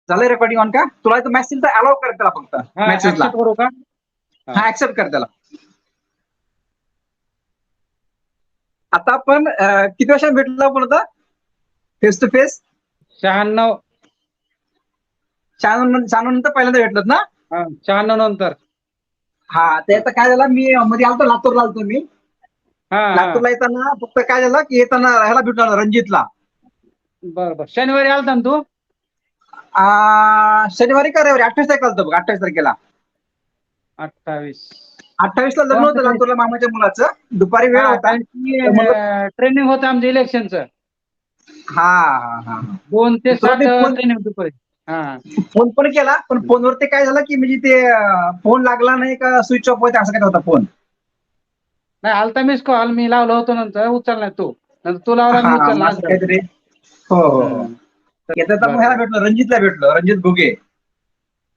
झालंय recording on का? तुला मेसेज अलाउ कर त्याला फक्त मेसेजला. करू का? हा ऍक्सेप्ट कर त्याला. आता आपण किती वर्षांनी भेटलो आपण आता फेस टू फेस? 96 96 नंतर पहिल्यांदा भेटलोत ना? 96 नंतर. हा ते आता काय झालं, मी मध्ये आलतो लातूरला आलतो मी. लातूरला येताना फक्त काय झालं की येताना ह्याला भेटलो रणजितला. बरोबर. शनिवारी आलता ना तू? शनिवारी का रविवारी 28 तारखेला आलतो बघ. 28 तारखेला 28 ला लग्न होतं लातूरला मामाच्या मुलाचं. दुपारी वेळ होता. ट्रेनिंग होतं आमचं इलेक्शनचं. हा हा हा 2 ते 7 ट्रेनिंग दुपारी. फोन पण केला, पण फोनवरती काय झालं की म्हणजे ते फोन लागला नाही का स्विच ऑफ होते असं काय होता फोन. नाही आलता मिस कॉल, मी लावला होतो नंतर उचलला तू. नंतर तू लावला मी उचलला. काहीतरी हो हो हो. येतात आपण ह्याला भेटलो, रणजितला भेटलो, रणजित घुगे.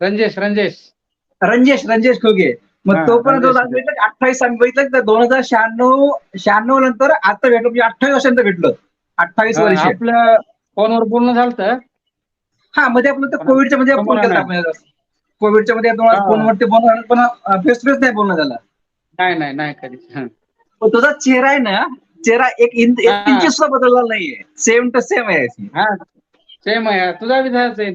रंजेश घुगे. मग तो पण 28 आम्ही बघितलं तर 2096 नंतर आता भेटलो, म्हणजे 28 वर्षांत भेटलो. 28 वर्ष आपलं फोनवर बोलणं झालं. हा मध्ये आपलं तर कोविडच्या मध्ये फोन केला आपण. कोविडच्या मध्ये फोनवरती बोलणं, पण फेस टू फेस नाही बोलणं झालं. नाही कधी. तुझा चेहरा आहे ना, चेहरा एक इंची सुद्धा बदलला नाहीये. सेम टू सेम आहे. सेम आहे. तुझा बी तसाच आहे.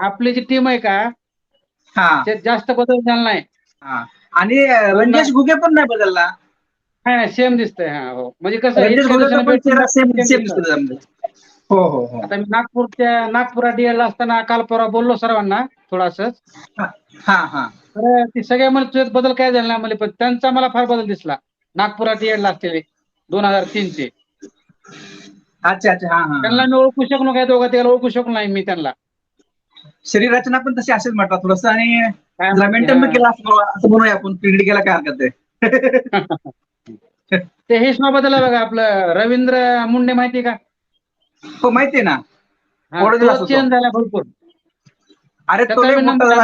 आपली जी टीम आहे का, त्यात जास्त बदल झाला नाही. आणि रणजेश घुगे पण नाही बदलला. नाही सेम दिसतंय. हो म्हणजे कसं रणजेश घुगेचा पण चेहरा सेम दिसतो. हो हो हो. आता मी नागपुरात डीएलला असताना काल परवा बोललो सर्वांना थोडासा. तर ती सगळ्या मला तुझ्यात बदल काय झाला नाही मला, पण त्यांचा मला फार बदल दिसला. नागपुरात डीएलला असलेले 2003चे. अच्छा अच्छा. हा त्यांना मी ओळखू शकलो काय, दोघा त्याला ओळखू शकलो नाही मी त्यांना. शरीर रचना पण तशी असेल म्हटलं थोडस, आणि मेंटेन केला असं म्हणूया आपण. पिरियड केला काय हरकत आहे. ते हेच नाव बदललं बघा, आपलं रवींद्र मुंडे माहितीये का? हो माहितीये ना. तो चेंज झाला भरपूर. अरे तो लय मोठा झाला,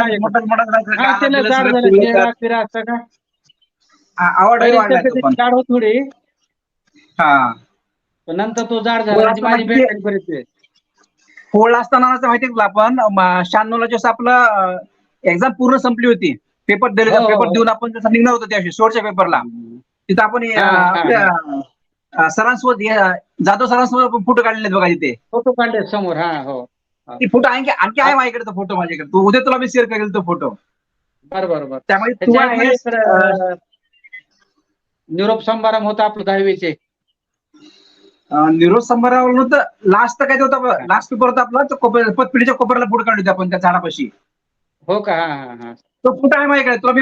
आवड वाढलाय तो पण. थोडी हा नंतर तो जाड झाला. म्हणजे माझी भेट झाली बरेच वेळेस. होळला असताना माहिती तुला, आपण 96ला जसं आपलं एक्झाम पूर्ण संपली होती, पेपर देऊन आपण जसं निघणार होतो त्या शेवटच्या पेपरला, तिथं आपण आपल्या सरांसोबत जाधव सरांसोबत आपण फोटो काढलेत बघा तिथे. फोटो काढले समोर. हो ती फोटो आणखी आहे माझ्याकडे. तो फोटो माझ्याकडे, तो उद्या तुला मी शेअर करेल तो फोटो. बरोबर. त्यामुळे तू आहेस. निरोप समारंभ होता आपलं 10वीचे. निरोप समारंभ होतं. लास्ट काय होतं, लास्ट पेपर होता आपला, पतपिढीच्या कोपऱ्याला फोटो काढले होते आपण त्या झाडापाशी. हो का? तो फोटो आहे माझ्याकडे. तुला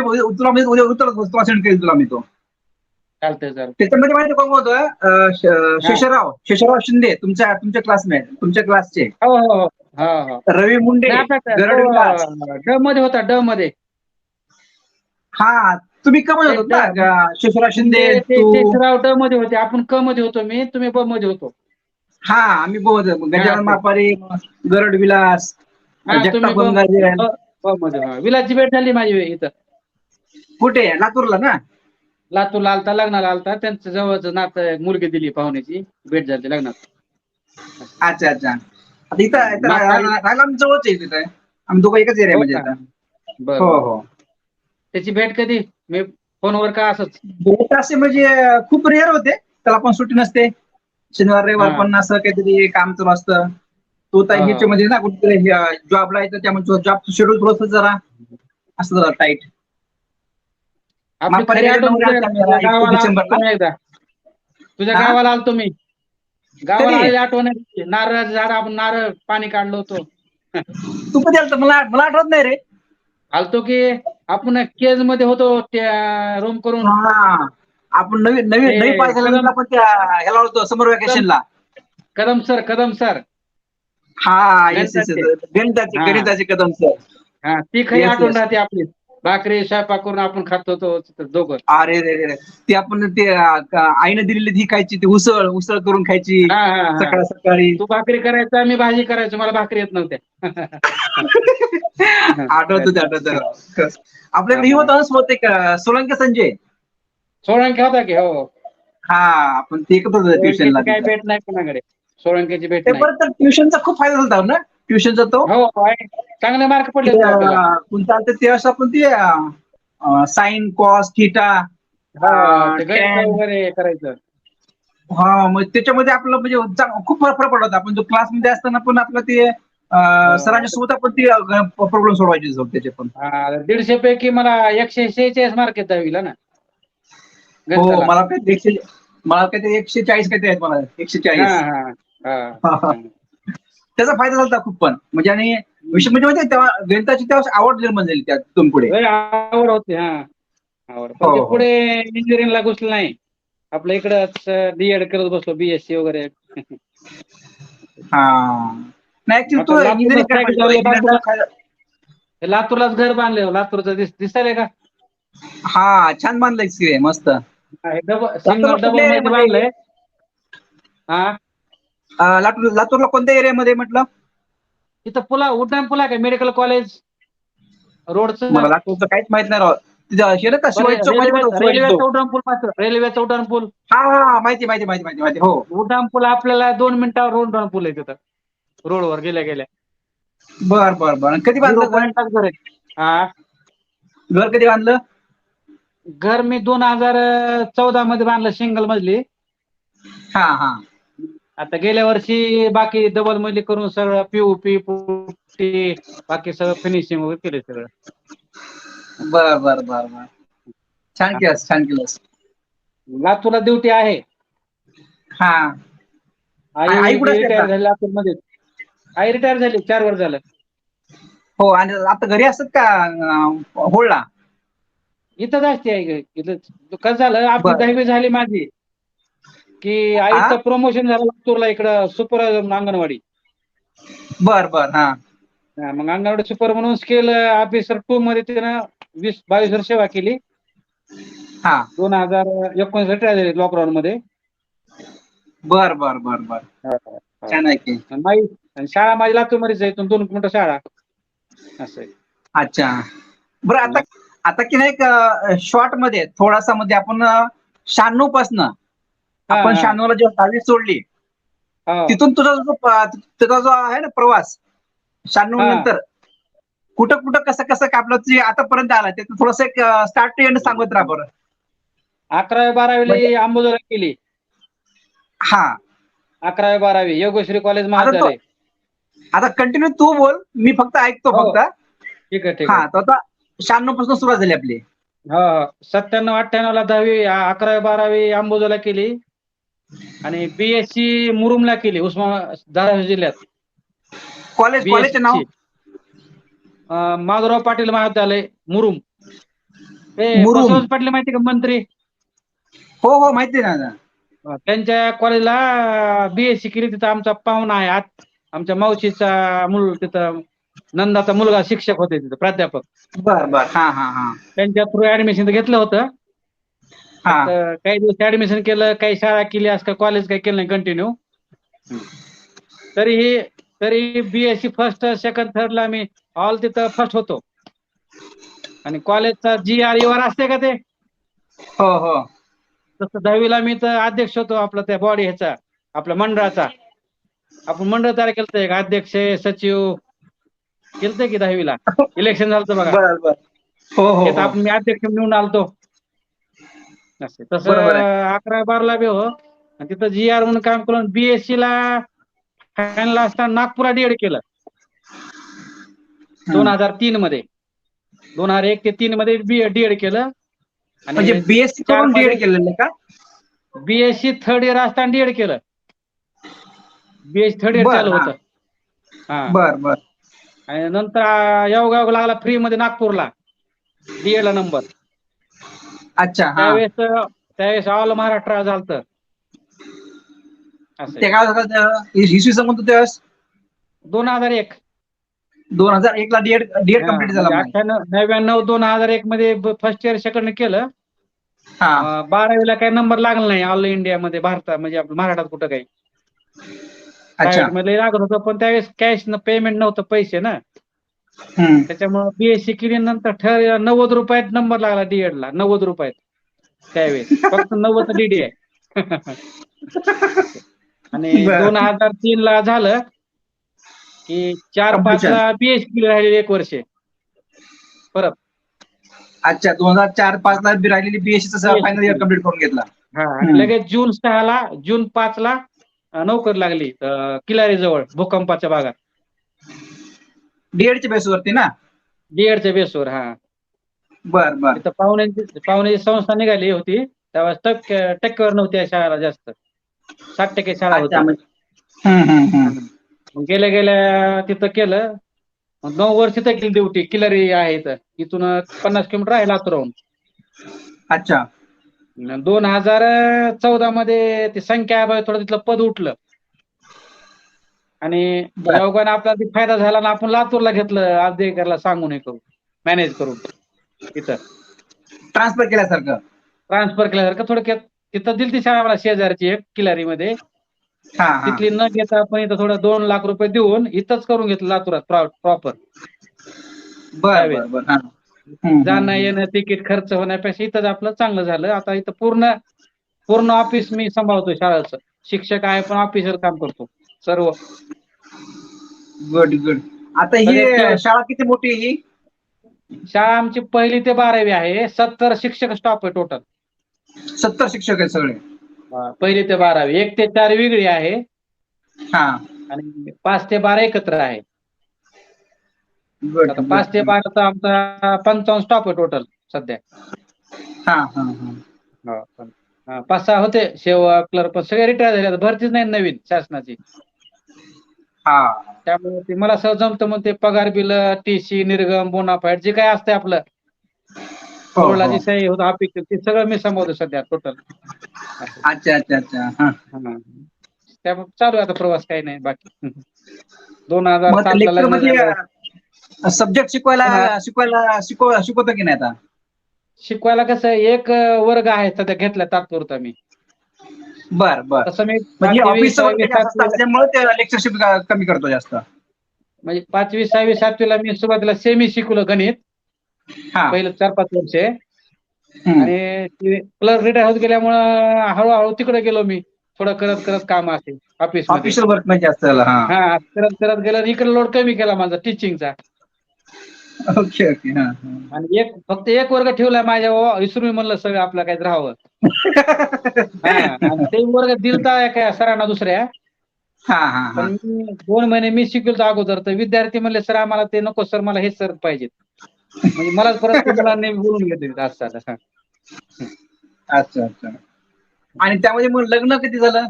मी उद्या सेंड करेल तुला मी तो. चालतंय. त्याच्यामध्ये माहिती कोण होतं? शेषराव शिंदे, तुमच्या क्लासमेट, तुमच्या क्लासचे. हो. रवी मुंडे, गरड विलास. ड मध्ये होता, ड मध्ये. हा तुम्ही क मध्ये होता ना, शेषराव शिंदे. शेषराव ड मध्ये होते, आपण क मध्ये होतो. तुम्ही ब मध्ये होतो. हा आम्ही ब मध्ये. गजानन मापारी, गरड विलास, जगताप गंगाधर. विलासची भेट झाली माझी इथं. कुठे? लातूरला ना? लातूरला आलता, लग्नाला आलता. त्यांचं जवळचं नातं, मुलगी दिली पाहुण्याची, भेट झाली लग्नात. अच्छा. आता इथं राहायला जवळच आहे तिथे. आम्ही दोघं एकच एरियामध्ये येतात. हो. त्याची भेट कधी? मी फोनवर का असंच? भेट असे म्हणजे खूप रेअर होते. त्याला पण सुट्टी नसते. शनिवार रविवार पण असं काहीतरी काम चालू असतं. तो तर ह्याच्यामध्ये ना कुठेतरी जॉबला येतं, त्यामुळे जॉब शेड्यूल थोडंसं जरा असं जरा टाईट. तुझ्या गावाला आलतो मी. गावाला आलेली आठवण आहे. नारळाचं झाड, आपण नारळ पाणी काढलो होतो. तू कधी आलता? मला आठवत नाही रे. आलतो की आपण केज मध्ये होतो रूम करून. आपण नवी पास झाल्यानंतर आपण त्या ह्याला होतो समर व्हॅकेशनला. कदम सर. गणिताचे कदम सर. ती खरी आठवण राहते आपली. भाकरी स्वयंपाक करून आपण खात होतो दोघं. अरे ते आपण ते आईने दिलेली ती खायची, ती उसळ करून खायची सकाळी. तू भाकरी करायचा, मी भाजी करायचो. मला भाकरी येत नव्हत्या. आठवत. आपल्याकडे ही होता सोळंके संजय. सोळंके होता की. हो. आपण ते एकच होतो ट्युशनला. काय भेट नाही कोणाकडे. सोळंकेची भेट नाही. पेपर तर ट्युशनचा खूप फायदा झाला ना, ट्युशनचा तो हो आहे. चांगले मार्क पडले तेव्हा आपल्याला. कोणता आलता ते असं आपण ते साइन कॉस थिटा हा ते गणित टॅन. वगैरे करायचं. हा मग त्याच्यामध्ये आपलं म्हणजे खूप फरक पडला होता. आपण जो क्लासमध्ये असताना पण आपलं ते सरांच्या सोबत आपण ते प्रॉब्लेम सोडवायचे त्याचे पण. 150 पैकी मला 146 मार्क येत दहावीला ना हो गणिताला. मला काही ते 140 काहीतरी आहेत, मला 140. हा हा हा त्याचा फायदा झाला खूप पण म्हणजे. आणि विषय म्हणजे माहिती तेव्हा गणिताची तेव्हा आवड निर्माण झाली त्या तिथून पुढे. आवड होती. हा आवड, पण हो ते हो पुढे इंजिनिअरिंगला घुसलं नाही. आपल्या इकडंच डीएड करत बसलो, बीएससी वगैरे. हा नाही ऍक्च्युली आता तो लातूरला इंजिनिअरिंग काय स्ट्राईक पाहिजे, तो झाले, इंजिनिअरिंग. लातूरलाच घर बांधले. लातूरचं दिसायलंय का? हा छान बांधलंय मस्त. लातूरला सिंगल डबल कुठल्या मध्ये एरियामध्ये? बांधलंय. हा लातूरला कोणत्या एरियामध्ये म्हटलं? तिथं उड्डाण पुला काय मेडिकल कॉलेज रोडचं. मला लातूरचं काहीच माहित नाही राव. तिथं हे का शिवाजी चौक माहिती का, शिवाजी रेल्वेचा चौक? उड्डाण पूल पाहतो, रेल्वेचा उड्डाण पूल. हा माहिती माहिती माहिती माहिती माहिती हो. उड्डाण पूल आपल्याला 2 मिनिटावर उड्डाण पूल आहे तिथं, रोडवर गेल्या गेल्या. बर बर बर. कधी 0 बांधलं घर? पॉईंटलाच घर आहे. हा घर कधी बांधलं? घर मी 2014 मध्ये बांधलं, सिंगल मजली. हा हा आता गेल्या वर्षी बाकी डबल मजली करून सगळं पीओपी पुट्टी बाकी सगळं फिनिशिंग वगैरे केले सगळं. बर बर बर बर. छान केलंस छान केलंस. लातूरला ड्युटी आहे. हा आई आई कुठे बी असते आता? रिटायर झाली लातूरमध्ये. आई रिटायर झाली 4 वर्ष झालं. हो आणि आता घरी असतात का होळला? इथंच असते आई. इथं कसं झालं, आपली बर 10वी झाली माझी की हा आईचं प्रमोशन झालं लातूरला, इकडं सुपर अंगणवाडी. बर बर. हा मग अंगणवाडी सुपर म्हणून स्केल ऑफिसर 2 मध्ये तिनं 20-22 वर्ष सेवा केली. हा 2019 रिटायर झाली लॉकडाऊन मध्ये. बर बर बर बर. छान आहे की. आणि शाळा माझी लातूरमध्येच आहे, इथून 2 किलोमीटर शाळा असं आहे. अच्छा बरं. आता की नाही शॉर्ट मध्ये थोडासा मध्ये आपण 96 पासनं आपण हा 96ला जेव्हा 10वी सोडली, हा तिथून तुझा जो आहे ना प्रवास 96 हा नंतर कुठं कुठं कसं कसं काय आपलं जे आतापर्यंत आला ते थोडंसं एक स्टार्ट टू एंड सांगत राहा बरं. 11वी-12वी म्हणजे अंबोजोला केली. हा 11वी-12वी योगेश्वरी कॉलेज आता महाविद्यालय. कंटिन्यू तू बोल, मी फक्त ऐकतो हो फक्त. ठीक आहे ठीक हा आहे. तर आता 96 पासून सुरुवात झाली आपली. हो 97-98ला 10वी 11वी-12वी अंबोजोला केली आणि बीएससी मुरुमला केली, धाराशिव जिल्ह्यात. कॉलेजचे नाव? बीएससी माधवराव पाटील महाविद्यालय मुरुम. ते मुरुम. बसवराज पाटील माहिती का, मंत्री? हो हो माहिती आहे ना. त्यांच्या कॉलेजला बीएससी केली. तिथं आमचा पाहुणा आहे, आमच्या मावशीचा तिथं नंदाचा मुलगा शिक्षक होते तिथं, प्राध्यापक. बर बर. हा हा हा त्यांच्या थ्रू ऍडमिशन घेतलं होतं. हा आता काही दिवस ऍडमिशन केलं, काही शाळा केली, असं काही कॉलेज काही केलं नाही कंटिन्यू. तरी बीएससी फर्स्ट सेकंड थर्डला मी ऑल तिथं फर्स्ट होतो. आणि कॉलेजचा GR असते का ते, हो हो तसं 10वीला मी तर अध्यक्ष होतो आपलं त्या बॉडी ह्याचा, आपल्या मंडळाचा. आपण मंडळ तयार केलं, एक अध्यक्ष सचिव केलंय की 10वीला. इलेक्शन झालं बघा, बर बर. हो हो हो मी अध्यक्ष निवडून आलतो. तसं बरोबर आहे. 11-12ला बी हो. आणि तिथं GR म्हणून काम करून बीएससी ला फायनल असताना नागपुरात डीएड केलं. 2003 मध्ये, 2001 ते 3 मध्ये डीएड केलं. म्हणजे आणि बीएससी करून डीएड केलेलं का? बीएससी थर्ड इयर असताना डीएड केलं. बीएससी थर्ड इयर बर. चालू हा होतं. हा बर बर. आणि नंतर योगायोग लागला फ्री मध्ये नागपूरला डीएड ला नंबर. अच्छा. हा त्यावेळेस ऑल महाराष्ट्र झालतं. असं ते काय झालं इसवी सन कोणतं त्यावेळेस? 2001. 2001 ला डीएड कम्प्लीट झाला म्हणजे मग. 98-99-2001 मध्ये फर्स्ट इयर सेकंड केलं. हा 12वीला काही नंबर लागला नाही ऑल इंडियामध्ये, भारतात म्हणजे आपल्या महाराष्ट्रात कुठं काही. अच्छा. प्रायव्हेट मध्ये लागत होतं, पण त्यावेळेस कॅश पेमेंट नव्हतं, पैसे ना. त्याच्यामुळे बीएससी केली. नंतर 90 रुपयात नंबर लागला डीएड ला, 90 रुपयात. त्यावेळेस फक्त 90 डीडी आहे. आणि बरं. 2003 ला झालं की 4-5 Completion. ला बीएससी राहिलेली 1 वर्ष परत. अच्छा 2004-5 ला राहिलेली बीएससीचा BSc फायनल इयर केली. कम्प्लीट करून घेतला. हा आणि लगेच जून 5 ला नोकरी लागली किल्लारी जवळ भूकंपाच्या भागात. डीएडच्या बेसवरती ना? डीएडच्या बेसवर. हा बर बर. तिथं पाहुण्याची संस्था निघाली होती तेव्हा टक्केवारी नव्हती या शाळेला जास्त. 60% शाळा अच्छा होती. मग गेल्या गेल्या तिथं केलं. मग 9 वर्ष तिथं केली ड्युटी. किल्लारी आहे इथं. इथून 50 किलोमीटर आहे लातूरहून. अच्छा 2014 मध्ये ती संख्या थोडं तिथलं पद उठलं आणि बर. योगाने आपला फायदा झाला ना आपण लातूरला घेतलं अधिकाऱ्याला सांगून हे करून मॅनेज करून तिथं ट्रान्सफर केल्यासारखं. ट्रान्सफर केल्यासारखं थोडक्यात. तिथं दिली ती शाळा मला शेजारची एक किल्लारीमध्ये. तिथली न घेता आपण इथं थोडं 2 लाख रुपये देऊन इथंच करून घेतलं लातूरात प्रॉपर. बर बर बर. जाणं येणं तिकीट खर्च होण्यापेक्षा इथंच आपलं चांगलं झालं. आता इथं पूर्ण ऑफिस मी सांभाळतो शाळेचं. शिक्षक आहे पण ऑफिसर काम करतो सर्व. Good good. आता ही शाळा किती मोठी आहे ही? शाळा आमची 1ली ते 12वी आहे. 70 शिक्षक स्टाफ आहे टोटल. 70 शिक्षक आहेत सगळे? 1ली ते 12वी. 1 ते 4 वेगळी आहे हा आणि 5 ते 12 एकत्र आहे. गुड. आता 5 ते 12 चा आमचा 55 स्टाफ आहे टोटल सध्या. हा हा हा. 5-6 होते सेवक क्लर्क पण सगळे रिटायर झाले. भरतीच नाही नवीन शासनाची. हा त्यामुळे ते मला सहज जमतं मग ते पगार बिल टीसी निर्गम बोनाफाईड जे काय असते आपलं बोर्डला जी सही होतं अपेक्षित ते सगळं मी सांभाळतो सध्या टोटल. अच्छा अच्छा अच्छा. हा त्यामुळे चालू आहे आता प्रवास. काही नाही बाकी. मग 2007 ला लेक्चर लग्न मध्ये झालं. सब्जेक्ट शिकवतो की नाही आता? शिकवायला कसं एक वर्ग आहे सध्या घेतला तात्पुरता मी. बर बर. तसं मी म्हणजे 5वी, ऑफिसचं वर्क 6वी, जास्त 7वी असल्यामुळे ते लेक्चरशिप कमी करतो जास्त. म्हणजे 5वी, 6वी, 7वीला मी सुरुवातीला सेमी शिकवलं गणित. हा पहिलं 4-5 वर्षे आणि क्लर्क रिटायर होत गेल्यामुळं हळूहळू तिकडे गेलो मी. थोडं करत करत काम असे ऑफिसमध्ये. ऑफिशियल वर्क म्हणजे जास्त. हा करत करत गेलं इकडे लोड कमी केला माझा टीचिंगचा. Okay okay. हा आणि फक्त एक वर्ग ठेवलाय माझ्या विसरून म्हणलं सगळं आपलं काही राहावं. आणि ते वर्ग दिलता काय सरांना दुसऱ्या. हा पण मी 2 महिने मी शिकवतो अगोदर तर विद्यार्थी म्हणले सर आम्हाला ते नको सर मला हे सर पाहिजेत. म्हणजे मलाच परत ते मुलांनी बोलून घेतले असं झालं. अच्छा अच्छा. आणि त्यामध्ये मग लग्न किती झालं?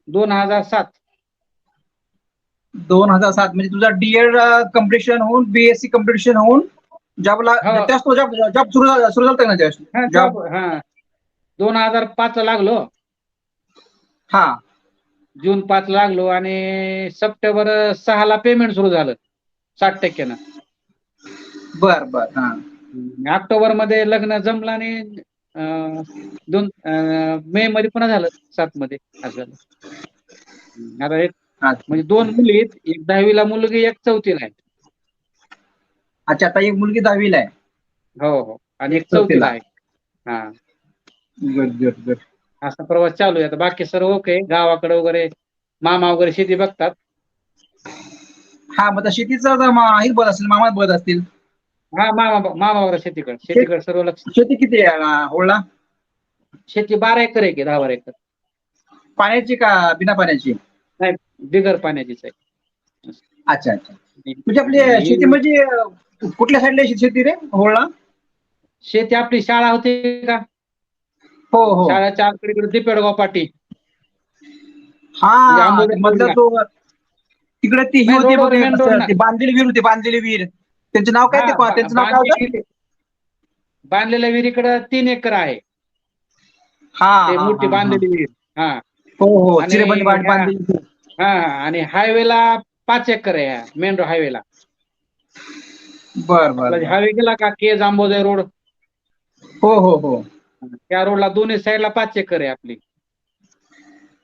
2007. 2007 म्हणजे तुझा डीएड कम्प्लिशन होऊन बीएससी कम्प्लिशन होऊन जॉबला जॉब सुरू झाला ना जॉब? 2005 ला लागलो. हा जून 5 ला लागलो आणि सप्टेंबर 6 ला पेमेंट सुरू झालं 60%. बर बर. हा ऑक्टोबर मध्ये लग्न जमलं आणि मे मध्ये पुन्हा झालं 7 मध्ये असं झालं. आता एक म्हणजे 2 मुली आहेत. एक 10वी ला मुलगी, एक 4थीला आहे. अच्छा आता एक मुलगी 10वी ला आहे. हो आणि एक 4थीला आहे. हा गुड गुड गुड. असा प्रवास चालू आहे. आता बाकी सर्व ओके. गावाकडे वगैरे मामा वगैरे शेती बघतात. हा मग शेतीचं हेच बघत असतील, मामा बघत असतील. हा मामा वगैरे शेतीकडे सर्व लक्ष. शेती किती आहे होळला? शेती 12 एकर आहे की 10-12 एकर. पाण्याची का बिना पाण्याची? नाही बिगर पाण्याचीच आहे. अच्छा अच्छा. म्हणजे आपली शेती म्हणजे कुठल्या साईडला शेती रे होळला? शेती आपली शाळा होती का? हो हो. शाळाच्या आकडे दिपेडगाव पाटी. हा मधला तो तिकडे ती ही होती बघ मेन रोड ना. बांधलेली विहीर होती. बांधलेली विहीर. त्यांचं नाव काय? त्यांचं नाव काय होतं? बांधलेल्या विहिरीकडे 3 एकर आहे. ते मोठी बांधलेली विहीर. हा हो हो. चिरेबंद बांधलेली. आणि हायवेला 5 एकर आहे मेन हायवेला. बर बर. हायवे गेला का केज आंबोदे रोड? हो हो हो. त्या रोडला दोन्ही साईडला 5 एकर आहे आपली.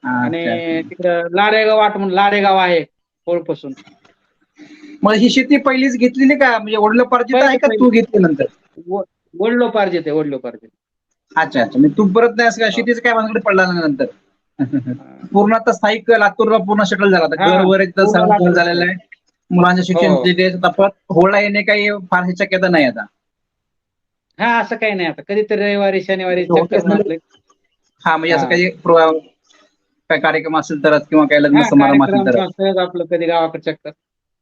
आणि अच्छा. तिकडं लाडेगाव आहे होळपासून. मग ही शेती पहिलीच घेतलेली का म्हणजे वडिलोपार्जित आहे का तू घेतली नंतर? वडिलोपार्जित आहे. अच्छा अच्छा. म्हणजे तू परत नाही शेतीचं काय माझ्याकडे पडला नंतर? पूर्ण आता स्थायिक लातूरला पूर्ण सेटल झाला आता. हा, घर वर एकदम पूर्ण सगळं लातूर झालेलं आहे. मुलांच्या शिक्षण हो. परत होळा येणे काही फारशी शक्यता नाही आता. हा, असं काही नाही आता. कधीतरी रविवारी शनिवारी चक्कर होतेच म्हणजे मारले. हा म्हणजे हा असं काही काय कार्यक्रम असेल तरच किंवा काही लग्न हा, समारंभ असेल कार्यक्रम तर. सहज आपलं कधी गावाकडे चक्कर,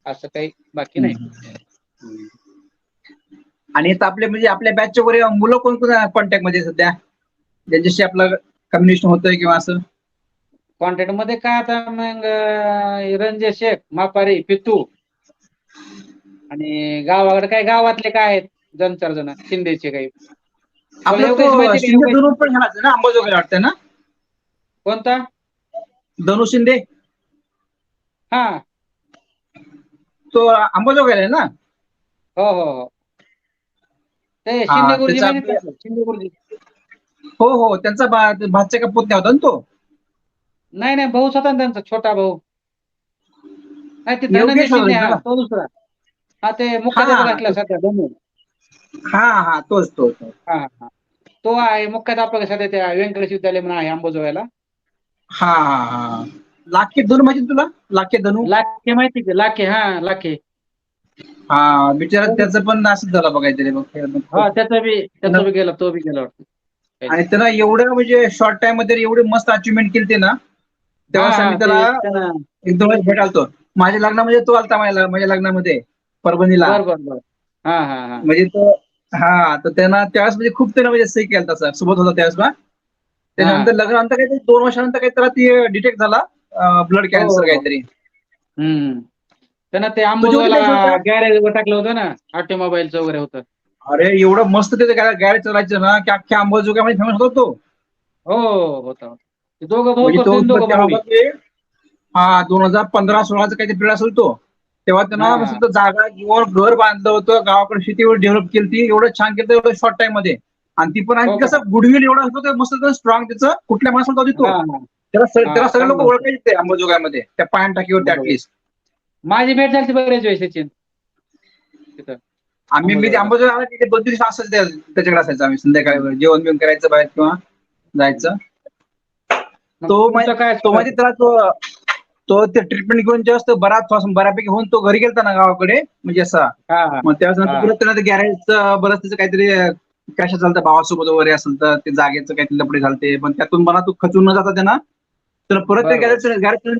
असं काही बाकी नाही. आणि आता आपले म्हणजे आपल्या बॅचच्या वर मुलं कोण कोण कॉन्टॅक्ट मध्ये सध्या ज्यांच्याशी आपलं कम्युनिकेशन होतंय किंवा असं? कॉन्टॅक्ट मध्ये काय आता मग रणजय शेख, मापारी, पितू आणि गावाकडे काय गावातले काय आहेत 2-4 जण शिंदेचे काही. तुला आपला तो योगेश माहिती का? शिंदे योगेश धनु पण झाला ना अंबाजोगाई वाटतं ना? कोणता? धनु शिंदे हा, तो अंबाजोगाईला आहे ना? हो हो हो. ते शिंदे हा गुरुजी त्याचा माहिती का? शिंदे गुरुजी. हो हो, त्यांचा भाच्या का पुतण्या होता ना तो? नाही नाही, भाऊच होता ना त्यांचा, छोटा भाऊ. नाही, ते धनंजय योगेश शिंदे, होता हा ना? तो दुसरा. हा, ते हा मुख्याध्यापक हा असला सध्या धनु. हा हा, तोच. हा हा, तो आहे मुख्याध्यापक सध्या त्या व्यंकटेश विद्यालय म्हणून आहे अंबाजोगाईला. हा. लाखे धनु माहिती तुला? लाखे धनु. लाखे माहिती का? लाखे, हा लाखे. हा, बिचारा त्याचं पण नाशिक झाला बघ काहीतरी मग. हा, त्याचं बी गेला, तो बी गेला वाटतं. आणि त्याला एवढं म्हणजे शॉर्ट टाइम मध्ये एवढे मस्त अचिव्हमेंट केली ते ना, हा तेव्हा हा, आम्ही त्याला ते त्यानं एकदम भेटालतो. माझ्या लग्नामध्ये तो आलता माझ्या लग्नामध्ये परभणीला. बर. हा. म्हणजे तो हा, तर त्यांना त्यावेळेस म्हणजे खूप त्यानं म्हणजे सही केला तसा सोबत होता त्यावेळेस ना. हा. त्याच्यानंतर लग्नानंतर काहीतरी 2 वर्षानंतर काही त्याला ती डिटेक्ट झाला ब्लड हो कॅन्सर हो. काहीतरी. त्यानं ते तुझी होती अंबाजोगाईला त्याच्यावर काय? गॅरेज वर टाकलं होतं ना, ऑटोमोबाईलचं वगैरे होतं. अरे एवढं मस्त त्याचं गॅरेज चालायचं ना की अख्ख्या अंबाजोगाईमध्ये फेमस होता तो. हो, होता. ते दोघं भाऊच म्हणजे होते तो आणि दोघं भाऊ बी. तेव्हा ते हा 2015-16चा काहीतरी पिरियड असेल तो. तेव्हा हा त्यांना हा मस्त जागा घर बांधलं होतं, गावाकडे शेती एवढं डेव्हलप केली, एवढं छान केलं एवढं शॉर्ट टाइम मध्ये. आणि ती पण हो आणखी का? कसं गुडविल एवढं असतं मस्त स्ट्रॉंग त्याचं, कुठल्या माणसाला जाऊ देतो. हा हा त्याला हा, सगळे लोक चांगलं होतं. ओळखायचे अंबाजोगाईमध्ये त्या पान टाकीवरती बरोबर. ऍटलीस्ट. माझी भेट झाली बरेच वेळेस सचिन तिथं मी अंबाजोगाईला. 2-3 दिवस असंच त्याच्याकडे असायचं. आम्ही संध्याकाळी जेवण बिवण करायचं बाहेर किंवा जायचं. मग तो तुमचं काय माहिती त्याला तो ते ट्रीटमेंट घेऊन जास्त बऱ्यापैकी होऊन तो घरी गेलता ना गावाकडे म्हणजे असा. हा हा मग त्यावेळेस हा नंतर परत त्याला गॅरेजचं बरंच त्याचं काहीतरी कशा चालतं भावासोबत वगैरे असेल तर ते जागेचं काहीतरी लपडे झालते, पण त्यातून मला तू खचून न जाता त्यांना तर परत ते बरोबर गॅरेज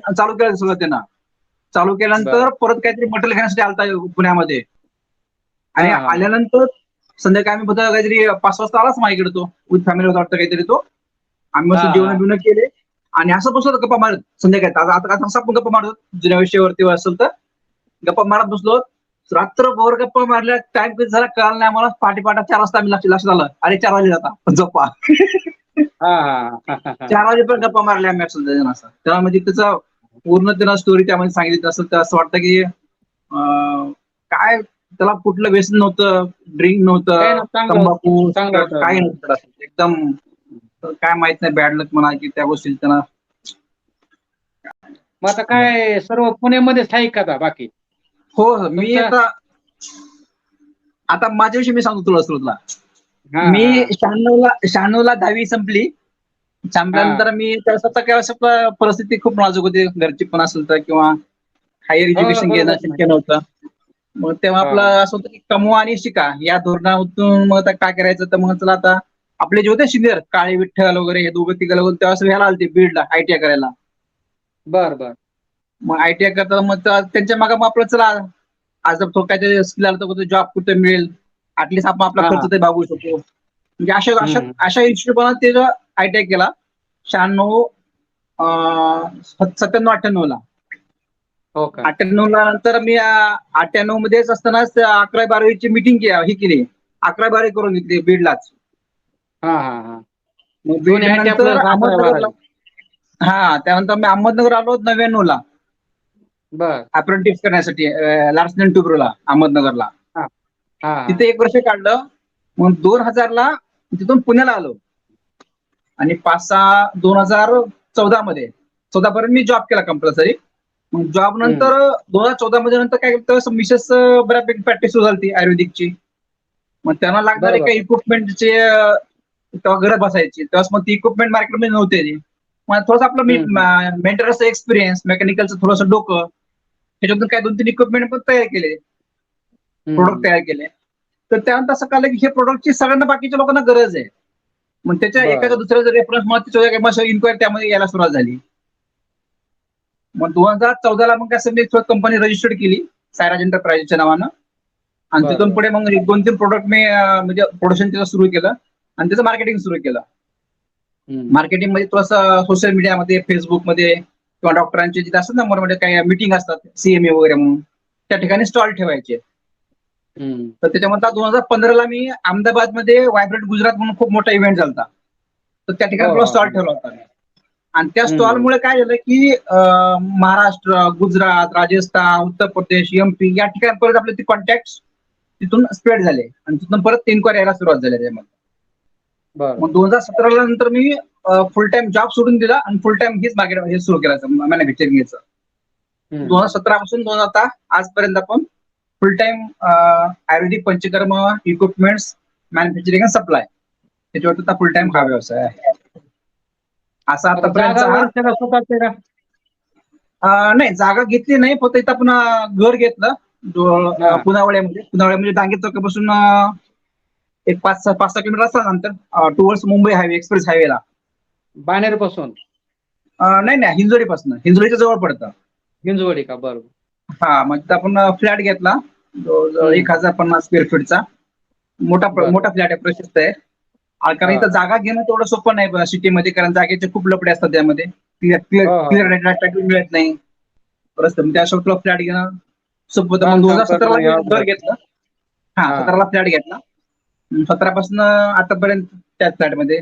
चालू केलं सगळं त्यांना. चालू केल्यानंतर बर परत काहीतरी मटेरियल घेण्यासाठी आलता पुण्यामध्ये. हा आणि हा हा आल्यानंतर संध्याकाळी आम्ही बघा काहीतरी 5 वाजता आलाच माझ्याकडे तो विथ फॅमिली होता वाटतं काहीतरी तो. आम्ही हा मस्त जेवण हा बिवणं केले आणि असं बसलो गप्पा मारत संध्याकाळी. आता असं आपण गप्पा मारतो जुन्या विषयावरती असेल तर गप्पा मारत बसलो. रात्रभर गप्पा मारल्या, टाइम कधी झाला कळालं नाही आम्हाला. पहाटे 4 वाजता आम्ही लक्षात आलं अरे 4 वाजले आता झोपा. हा 4 वाजेपर्यंत गप्पा मारल्या आम्ही असं. तेव्हा म्हणजे त्याचा पूर्ण त्यांना स्टोरी त्यामध्ये सांगितली असेल तर असं वाटतं की काय त्याला कुठलं व्यसन नव्हतं, ड्रिंक काही नव्हतं, ना, चांगलं होतं तंबाखू चांगलं काही होतं. नव्हतं एकदम. काय माहित नाही बॅड लक म्हणा की त्या गोष्टी त्यांना. मग आता काय सर्व पुण्यामध्ये स्थायिक का आता बाकी हो मी तुमचं? आता माझ्याविषयी मी सांगतो तुला सुरुवातीला. हा मी हा 96ला 10वी संपली. हा संपल्यानंतर मी त्यावेळेस परिस्थिती खूप नाजूक होती. घरची पण असेल तर किंवा हायर हो एज्युकेशन घेणं बरोबर ना. शक्य नव्हतं. मग तेव्हा हा आपलं असं होतं की कमवा आणि शिका या धोरणातून मग आता काय करायचं तर मग चला आता आपले जे होते सिनियर काळे विठ्ठल वगैरे हे दोघं तिघं तेव्हा ह्याला आलते बीडला ITI करायला. बर मग ITI करता मग त्यांच्या मागे मग आपलं चला आज तो काहीतरी स्किल आलं तर जॉब कुठे मिळेल ऍटलीस्ट आपण आपला हा खर्च ते भागवू शकतो. म्हणजे अशा अशा हम्म अशा हिशोबाने ते ITI केला 96-97-98ला. हो का? 98ला नंतर मी 98 मध्येच असतानाच 11वी-12वीची मिटिंग ही केली. 11वी-12वी करून घेतली बीडलाच. हा मग बीड दोन्ही ITI नंतर प्लस 11-12. अहमदनगरला. हा त्यानंतर मी अहमदनगर आलो 99ला बर अप्रेंटिस करण्यासाठी लार्सन अँड टुब्रोला अहमदनगरला. हा हा तिथे 1 वर्ष काढलं. मग 2000ला तिथून पुण्याला आलो. आणि 5-6 2014 मध्ये 14 पर्यंत मी जॉब केला कंपल्सरी. मग जॉब हम्म नंतर 2014 मध्ये नंतर काय केलं मिसेस बऱ्यापैकी प्रॅक्टिस सुरू झाली आयुर्वेदिकची. मग त्यांना लागणारे बरोबर काही इक्विपमेंटचे तेव्हा गरज बसायची तेव्हा मग ती इक्विपमेंट मार्केटमध्ये नव्हते. मग थोडंसं आपलं मी हम्म. मेंटेनन्सचं एक्सपिरियन्स, मेकॅनिकलचं थोडंसं डोकं, त्याच्यातून काय 2-3 इक्विपमेंट पण तयार केले, प्रोडक्ट हम्म. तयार केले. तर त्यानंतर असं कळलं की हे प्रोडक्टची सगळ्यांना बाकीच्या लोकांना गरज आहे. मग त्याच्या एखाद्या बर दुसऱ्या रेफरन्स मला इन्क्वायरी त्यामध्ये यायला सुरुवात झाली. मग 2014ला मग कसं मी कंपनी रजिस्टर्ड केली सायराज एंटरप्राइजच्या नावानं. आणि बर तिथून बर पुढे मग 1-2-3 प्रोडक्ट मी म्हणजे प्रोडक्शन त्याचं सुरू केलं आणि त्याचं मार्केटिंग सुरू केलं. हम्म. मार्केटिंग मध्ये थोडंसं सोशल मीडियामध्ये, फेसबुकमध्ये किंवा डॉक्टरांचे जिथे असतात ना मध्ये काही मीटिंग असतात सीएमए वगैरे म्हणून, त्या ठिकाणी स्टॉल ठेवायचे. हम्म. तर त्याच्यामध्ये 2015ला मी अहमदाबादमध्ये व्हायब्रंट गुजरात म्हणून खूप मोठा इव्हेंट झाला. तर त्या ठिकाणी हो आपला हो स्टॉल हो. ठेवला होता मी. आणि त्या हम्म. स्टॉलमुळे काय झालं की महाराष्ट्र, गुजरात, राजस्थान, उत्तर प्रदेश, एमपी या ठिकाणी परत आपले ते कॉन्टॅक्ट तिथून स्प्रेड झाले आणि तिथून परत इन्क्वायरी यायला सुरुवात झाली त्यामध्ये. बर मग 2017ला नंतर मी फुल टाइम जॉब सोडून दिला आणि फुल टाइम हेच मार्केट हे सुरू केलं मॅन्युफॅक्चरिंगचं. हम्म. 2017 पासून 2000 आता आजपर्यंत आपण फुल टाइम आयुर्वेदिक पंचकर्म, इक्विपमेंट्स, मॅन्युफॅक्चरिंग आणि सप्लाय त्याच्यावरती आता फुल टाइम हा बर. व्यवसाय आहे. असा आता जागा आतापर्यंतचा वगैरे सगळं स्वतःच का? नाही जागा घेतली नाही, फक्त इथं आपण घर घेतलं हा. पुनावळ्यामध्ये डांगे चौकापासून एक 5-6 किलोमीटर असतं नंतर टुवर्ड्स मुंबई हायवे, एक्सप्रेस हायवेला. बाणेर पासून नाही नाही, हिंजवडीच्या जवळ पडतं. हिंजवडी का? बर. हा, मग तिथं आपण फ्लॅट घेतला जवळजवळ हम्म. 1050 स्क्वेअर फीटचा. मोठा बर. मोठा फ्लॅट आहे, प्रशस्त आहे. कारण हा इथं हा. जागा घेणं तेवढं सोपं नाही सिटीमध्ये, कारण जागेचे खूप लफडे असतात त्यामध्ये. क्लिअर हो हो क्लिअर हो. मिळत नाही. परत त्याशिवाय तुला फ्लॅट घेणं सोपं होतं. मग बांधकाम 2017ला करणं हे मी अवघड घर आहे. घेतलं. हा, हा 17ला फ्लॅट घेतला. 17 पासून आतापर्यंत त्याच फ्लॅटमध्ये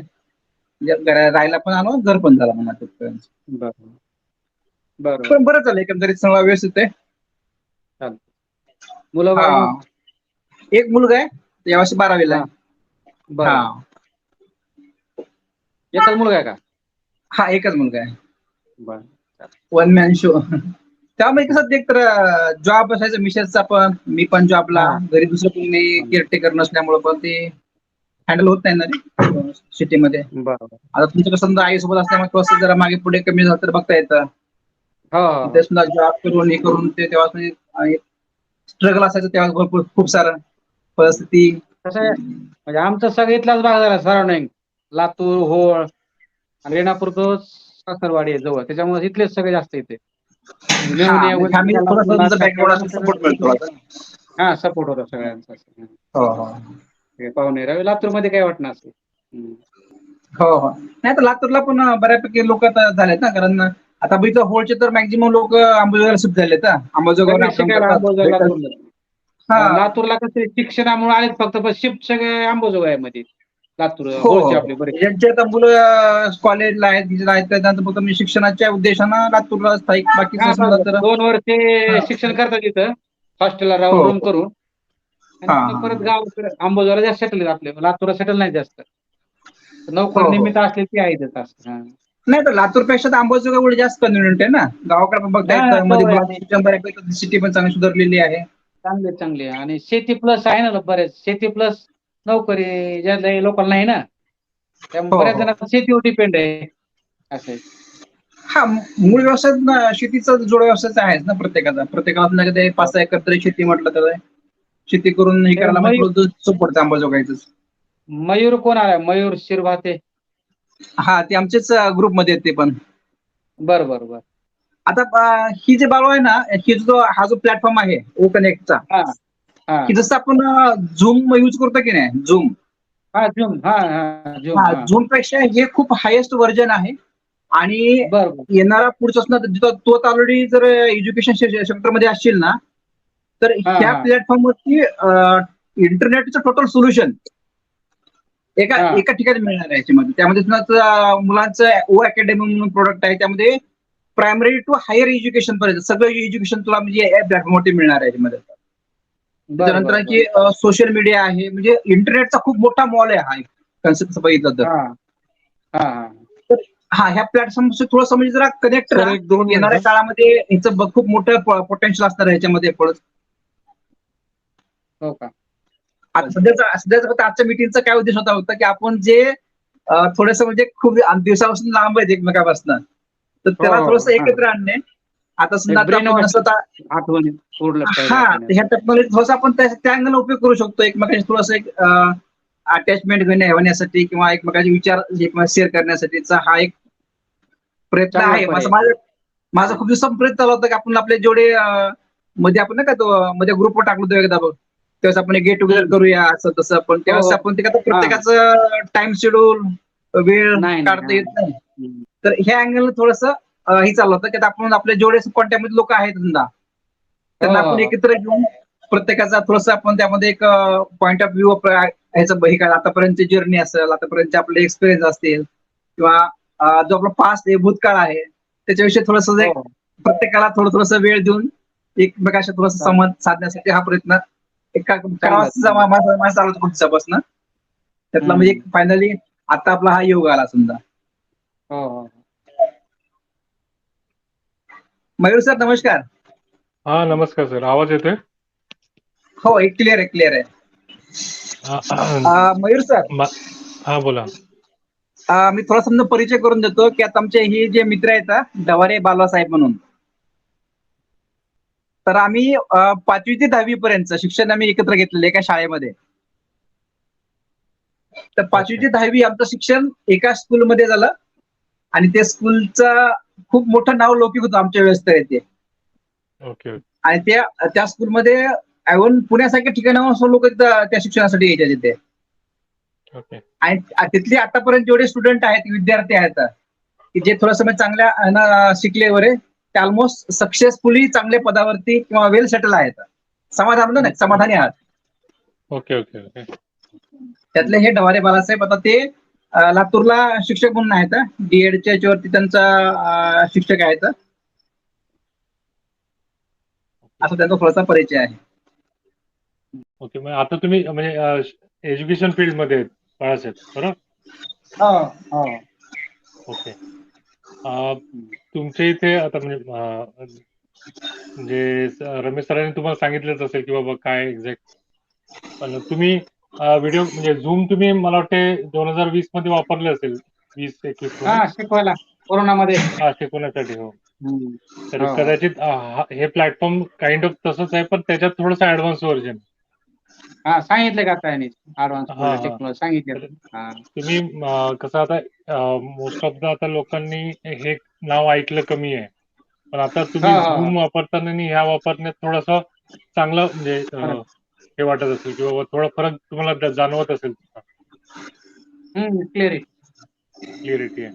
राहायला पण आलो, घर पण झाला म्हणा तिथपर्यंत. बर. बरोबर. पण बरं झालं, एकंदरीत सगळं व्यवस्थित आहे. चालतं. मुलं हा, बाळ मग? एक मुलगा आहे, यावर्षी 12वीला हा. आहे. हा बरोबर. एकच मुलगा आहे का? हा, एकच मुलगा आहे. बर. One man show. त्यामुळे कसं ते तर जॉब असायचं मिसेसचा पण, मी पण जॉबला, हा. घरी दुसरं कोणी केअरटेकर नसल्यामुळं पण ते हँडल होत नाही ना रे सिटीमध्ये. बरोबर. आता तुमचं कसं समजा आईसोबत असल्यामुळे थोडंसं जरा मागे पुढे कमी झालं तर बघता येतं. हो हो ते हो. सुद्धा जॉब करून हे करून ते तेव्हा स्ट्रगल असायचं तेव्हा भरपूर खूप सारं परिस्थिती. कसं आहे म्हणजे आमचं सगळं इथलाच भाग झाला सराउंडिंग. लातूर, होळ आणि रेणापूर तो सासरवाडी आहे जवळ, त्याच्यामुळे इथलेच सगळे जास्त येते. म्हणजे हा, मेहुणे म्हणजे फॅमिली थोडंसं तुमचं बॅकग्राऊंड असं सपोर्ट मिळतो आता. हा सपोर्ट होता सगळ्यांचा. हो हो पाहुणे राव लातूरमध्ये काय वाटणार असं. हो हो. नाही तर लातूरला पण बऱ्यापैकी लोक आता झालेत ना, कारण आता बघितलं होळचे तर मॅक्झिमम लोक अंबाजोगाईला शिफ्ट झालेत. अंबाजोगाईवर सगळे अपडाऊन शिकायला करतात. अंबाजोगाई लातूरला. हा, लातूरला कसं शिक्षणामुळे आलेच फक्त, पण शिफ्ट सगळे अंबाजोगाईमध्ये. लातूर हो होळचे हो. आपले बरेच. ज्यांचे आता मुलं कॉलेजला आहेत, तिथे आहेत, त्यांचं फक्त मी शिक्षणाच्या उद्देशानं लातूरला स्थायिक, हा, बाकीचं समजा बरोबर. तर 2 हा वर्षे शिक्षण करतात तिथं हॉस्टेलला राहून, हो रूम हो. करून. आणि हा पुन्हा हा परत गावाकडे अंबाजोगाईला जास्त सेटल आपले, लातूरला सेटल नाही जास्त. नोकरी हो हो. निमित्त असले की आहे तिथं असं. हा. नाही तर लातूरपेक्षा तर अंबाजोगाई उलट जास्त कन्व्हिनियंट आहे ना. गावाकडे पण बघता हा, येतं, मध्ये जवळ आहे आणि मुलांची बऱ्यापैकी सिटी पण चांगली सुधारलेली आहे. चांगली आहे आणि शेती प्लस आहे ना बरेच. शेती प्लस नोकरी ज्या लोकांना नाही ना, त्यामुळे हो बऱ्याच हो. जणांना शेतीवर डिपेंड आहे असं आहे. हा, मूळ व्यवसाय शेतीचा जोड व्यवसायच आहेच ना प्रत्येकाला ते हो. 5-6 एकर तरी शेती म्हटलं तर शेती करून हे ते करायला म्हणजे थोडं सोपं पडतं अंबाजोगाईच. मयूर कोण आलाय? मयूर शिरभाते. हा, ते आमचेच ग्रुपमध्ये आहेत ते पण. बरं बरं बरं. आता ही जे बाळू आहे ना, हा जो प्लॅटफॉर्म आहे ओ कनेक्टचा, हा हा की जसं आपण झूम यूज करतो की नाही, झूम. हा झूम. हा हा झूम. हा, हा. झूम पेक्षा हे खूप हायेस्ट व्हर्जन आहे. आणि बरं बरं. येणारा पुढचा तो ऑलरेडी जर एज्युकेशन सेक्टरमध्ये असशील ना, तर हा ह्या हा प्लॅटफॉर्मवरती इंटरनेटचं टोटल सोल्युशन एका हा. एका ठिकाणी मिळणार आहे. याच्यामध्ये त्यामध्ये मुलांचं ओ अकॅडमी म्हणून प्रोडक्ट आहे. त्यामध्ये प्रायमरी टू हायर एज्युकेशन पर्यंत सगळं एज्युकेशन तुला म्हणजे या प्लॅटफॉर्मवरती मिळणार आहे याच्यामध्ये. बरं त्याच्यानंतर बरं बरं. आणखी सोशल मीडिया आहे, म्हणजे इंटरनेटचा खूप मोठा मॉल आहे हा कन्सेप्ट बघितलं तर. हा हा हा. तर हा, ह्या प्लॅटफॉर्म थोडंसं म्हणजे जरा कनेक्ट सर राहा. 1-2 येणाऱ्या मिनिटं. काळामध्ये ह्याचं खूप मोठं पोटेन्शियल असणार आहे ह्याच्यामध्ये परत. हो का? आता सध्याचा फक्त आजच्या मीटिंगचा काय उद्देश होता की आपण जे थोडस म्हणजे खूप दिवसापासून लांब आहेत एकमेकापासून, तर त्याला हो, थोडस हा. एकत्र आणणे. आता समजा आता ब्रेन आपण वॉश स्वतः आठवणी सोडलंच पाहिजे हा आपण. ह्या टेक्नॉलॉजी थोडंसं आपण त्या अँगल उपयोग करू शकतो, एकमेकांशी थोडस एक अटॅचमेंट होण्यासाठी किंवा एकमेकांचे विचार शेअर करण्यासाठीचा हा एक प्रयत्न चांगला आहे. पर्याय. माझा खूप दिवसांपासून प्रयत्न चालू होता की आपण आपले जेवढे मध्ये आपण नाही का तो मध्ये ग्रुपवर टाकलो होतो एकदा बघ, त्यावेळेस आपण गेट टुगेदर हम्म. करूया असं तसं, पण हो, त्यावेळेस हो. आपण ते का हा. प्रत्येकाचं टाइम शेड्यूल वेळ नाही, नाही. काढता हा. येत नाही. हम्म. तर ह्या अँगल थोडस हे चाललं होतं की आता आपण आपले जेवढे कॉन्टॅक्टमध्ये लोक आहेत समजा, त्यांना आपण हो. एकत्र घेऊन प्रत्येकाचा थोडस आपण त्यामध्ये एक पॉइंट ऑफ व्ह्यू ह्याचं हे काय आतापर्यंतची जर्नी असेल, आतापर्यंतचे आपले एक्सपिरियन्स असतील किंवा जो आपला पास्ट आहे, भूतकाळ आहे, त्याच्याविषयी थोडस हो. प्रत्येकाला थोडस वेळ देऊन एकमेकाशी थोडस चांगलं संवाद साधण्यासाठी हा प्रयत्न करावा चांगलं. माझा चालू होता खूप दिवसापासून. त्यातला म्हणजे हम्म. फायनली आता आपला हा योग आला समजा. हो, हो. मयूर सर नमस्कार. हा नमस्कार सर, आवाज येतोय? हो एक क्लिअर आहे, क्लिअर आहे. मयूर सर, हा बोला. मी थोडा समजा परिचय करून देतो की आता आमचे हे जे मित्र आहेत डवारे बालासाहेब म्हणून, तर आम्ही 5वी ते 10वी पर्यंत शिक्षण आम्ही एकत्र घेतलेलं एका शाळेमध्ये. तर 5वी ते 10वी आमचं शिक्षण एका स्कूलमध्ये झालं आणि त्या स्कूलचं खूप मोठं नाव लौकिक होतं आमच्या व्यवस्थेत ते. ओके. आणि त्या स्कूलमध्ये ऐवून पुण्यासारख्या ठिकाणाहून लोक त्या शिक्षणासाठी यायचे तिथे. ओके. आणि तिथले आतापर्यंत जेवढे स्टुडंट आहेत, विद्यार्थी आहेत की जे थोडंसं चांगल्या शिकले वगैरे, ते ऑलमोस्ट सक्सेसफुली चांगल्या पदावरती किंवा वेल सेटल आहेत. समाधानी आहात. Okay okay okay. त्यातले हे डवारे बालासाहेब आता ते लातूरला शिक्षक म्हणून आहेत. डीएडच्या याच्यावरती त्यांचा शिक्षक आहेत. असा त्यांचा थोडासा परिचय आहे. ओके, मग आता तुम्ही म्हणजे एज्युकेशन फील्ड मध्ये आहेत बाळासाहेब, बरोबर? हो हो. ओके. तुमच्या इथे आता म्हणजे रमेश सरांनी तुम्हाला सांगितलंच असेल की बाबा काय एक्झॅक्ट, पण तुम्ही व्हिडिओ म्हणजे झूम तुम्ही मला वाटते 2020 मध्ये वापरले असेल, 20-21 मध्ये. हा, शिकवायला कोरोनामध्ये. हा, शिकवण्यासाठी. हो. हम्म. तर हो. कदाचित हे प्लॅटफॉर्म काइंड ऑफ तसंच आहे, पण त्याच्यात थोडंसं ऍडव्हान्स व्हर्जन. हा, सांगितलं का आता यांनी ऍडव्हान्स हा हा. टेक्नॉलॉजी सांगितलं. तर हा. तुम्ही कसं आता मोस्ट ऑफ द आता लोकांनी हे नाव ऐकलं कमी आहे, पण आता हो, तुम्ही हो, हो. झूम वापरताना आणि ह्या वापरण्यात थोडंसं चांगलं म्हणजे फरक. हे वाटत असेल की बाबा थोडा फरक तुम्हाला जाणवत असेल, क्लिअर. क्लिअरिटी आहे.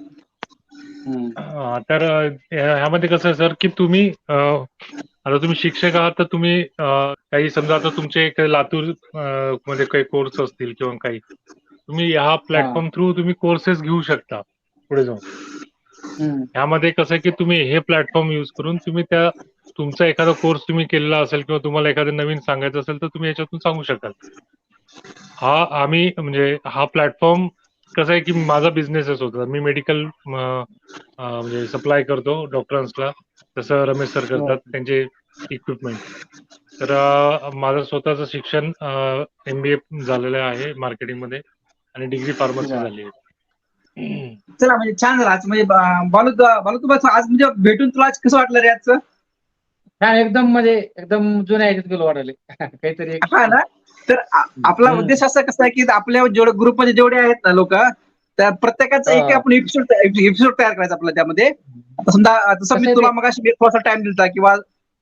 तर ह्यामध्ये कसं आहे सर की तुम्ही आता तुम्ही शिक्षक आहात, तर तुम्ही काही समजा आता तुमचे काही लातूर मध्ये काही कोर्स असतील किंवा काही, तुम्ही ह्या प्लॅटफॉर्म थ्रू तुम्ही कोर्सेस घेऊ शकता पुढे जाऊन. ह्यामध्ये कसं आहे की तुम्ही हे प्लॅटफॉर्म यूज करून तुम्ही तुमचा एखादा कोर्स तुम्ही केलेला असेल किंवा तुम्हाला एखादं नवीन सांगायचं असेल तर तुम्ही याच्यातून सांगू शकाल. आम्ही म्हणजे हा प्लॅटफॉर्म कसं आहे की माझा बिझनेसच होता. मी मेडिकल म्हणजे सप्लाय करतो डॉक्टरांसला, जसं रमेश सर करतात त्यांचे इक्विपमेंट. तर माझं स्वतःचं शिक्षण MBA झालेलं आहे मार्केटिंगमध्ये आणि डिग्री फार्मसी झाली आहे. चला म्हणजे छान झालं आज. म्हणजे बालू तुम्हाला आज म्हणजे भेटून तुला आज कसं वाटलं रे आजचं? हा, एकदम जुन्या ह्याच्यात गेलो वाटायले. काहीतरी हा ना. तर आपला उद्देश असा कसा आहे की आपल्या जेवढे ग्रुपमध्ये जेवढे आहेत ना लोक, त्या प्रत्येकाचा एक आपण एपिसोड तयार करायचा आपल्याला त्यामध्ये. आता समजा तसं मी तुला मग थोडासा टाइम दिलता किंवा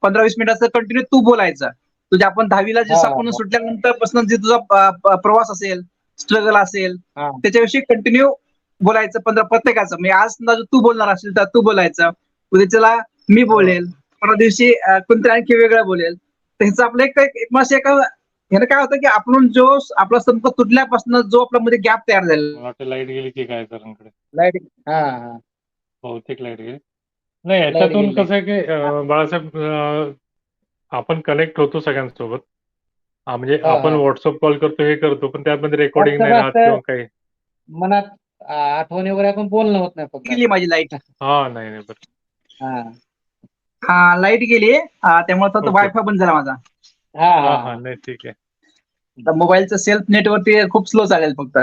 15-20 मिनिटाचं कंटिन्यू तू बोलायचं. तुझे आपण 10वीला जसं आपण सुटल्यानंतर पासून जे तुझा प्रवास असेल, स्ट्रगल असेल, त्याच्याविषयी कंटिन्यू बोलायचं प्रत्येकाचं. म्हणजे आज समजा तू बोलणार असेल तर तू बोलायचं, उद्याच्याला मी बोलेल, परवा दिवशी कोणतरी आणखी वेगळं बोलेल. तर ह्याचं आपलं एक ह्यानं काय होतं की आपण जो आपला संपर्क तुटल्यापासून जो आपल्या मध्ये गॅप तयार झालेला. लाईट गेली की काय सरांकडे? लाईट. बहुतेक लाईट गेली. नाही, याच्यातून कसं आहे की बाळासाहेब, आपण कनेक्ट होतो सगळ्यांसोबत. म्हणजे आपण व्हॉट्सअप कॉल करतो, हे करतो, पण त्यामध्ये रेकॉर्डिंग नाही राहत किंवा काही मनात आठवणी वगैरे आपण बोलणं होत नाही फक्त. गेली माझी लाईट. नाही बरं. हा, लाईट गेली त्यामुळे तो वायफाय बंद झाला माझा. नाही ठीक आहे. मोबाईलचं सेल्फ नेटवरती खूप स्लो चालेल फक्त.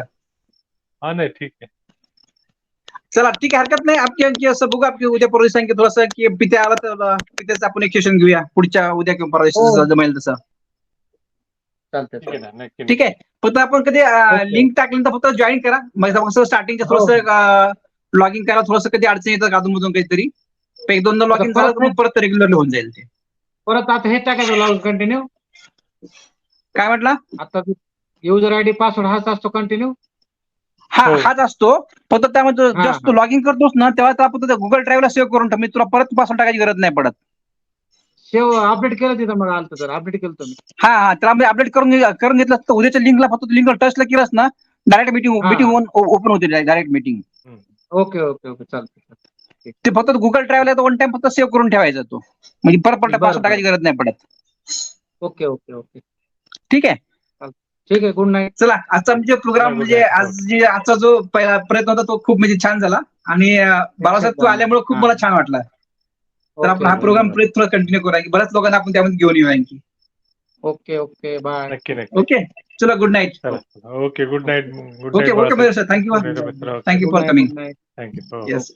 नाही ठीक आहे. चला ठीक आहे, हरकत नाही. आपकी असं बघू, आपकी उद्या परवा दिवशी सांगितलं थोडंसं की पित्या आला तर पित्याचं आपण एक सेशन घेऊया पुढच्या उद्या किंवा परवा दिवशी जसं जमेल तसं. चालतंय ठीक आहे ना, नक्की ठीक आहे. फक्त आपण कधी लिंक टाकल्यानंतर फक्त जॉईन करा. मग कसं स्टार्टिंगच्या थोडंसं लॉगिंग करा, थोडंसं कधी अडचण येतं अधूनमधून काहीतरी. एक दोनदा लॉगिन झालं तर मग परत रेग्युलरली होऊन जाईल ते. परत आता हे टाकायचं लॉग कंटिन्यू. काय म्हटलं? आता युजर आयडी पासवर्ड हाच असतो कंटिन्यू. हा, हो. हाच असतो. फक्त त्यामध्ये हा, जस्ट तू लॉगिन करतोस ना तेव्हा आपण गुगल ड्राईव्हला सेव्ह करून ठेव. मी तुला परत पासवर्ड टाकायची गरज नाही पडत. सेव्ह अपडेट केलं तिथं मला आलं तर अपडेट केलं तुम्ही. हा, त्यामध्ये अपडेट करून घेतलं तर उद्याच्या लिंकला फक्त लिंकवर टचला केलंस ना डायरेक्ट मीटिंग ओपन होते, direct meeting. Okay okay okay चालतंय. ते फक्त गुगल ड्राईव्हला वन टाइम फक्त सेव्ह करून ठेवायचा तो, म्हणजे परत बरं, पासवर्ड टाकायची गरज नाही पडत. ओके ओके ओके ठीक आहे. ठीक आहे. Good night. चला, आजचा आमचे प्रोग्राम म्हणजे आजचा जो पहिला प्रयत्न होता तो खूप म्हणजे छान झाला. आणि बाळासाहेब तू आल्यामुळे खूप मला छान वाटलं. तर आपण हा प्रोग्राम थोडा कंटिन्यू करूया की बऱ्याच लोकांना आपण त्यामध्ये घेऊन येऊ आणखी. Okay okay bye. नक्की नक्की. ओके, चला, good night. Okay, good night. Okay, welcome sir. Thank you मित्र. For coming. थँक्यू. येस.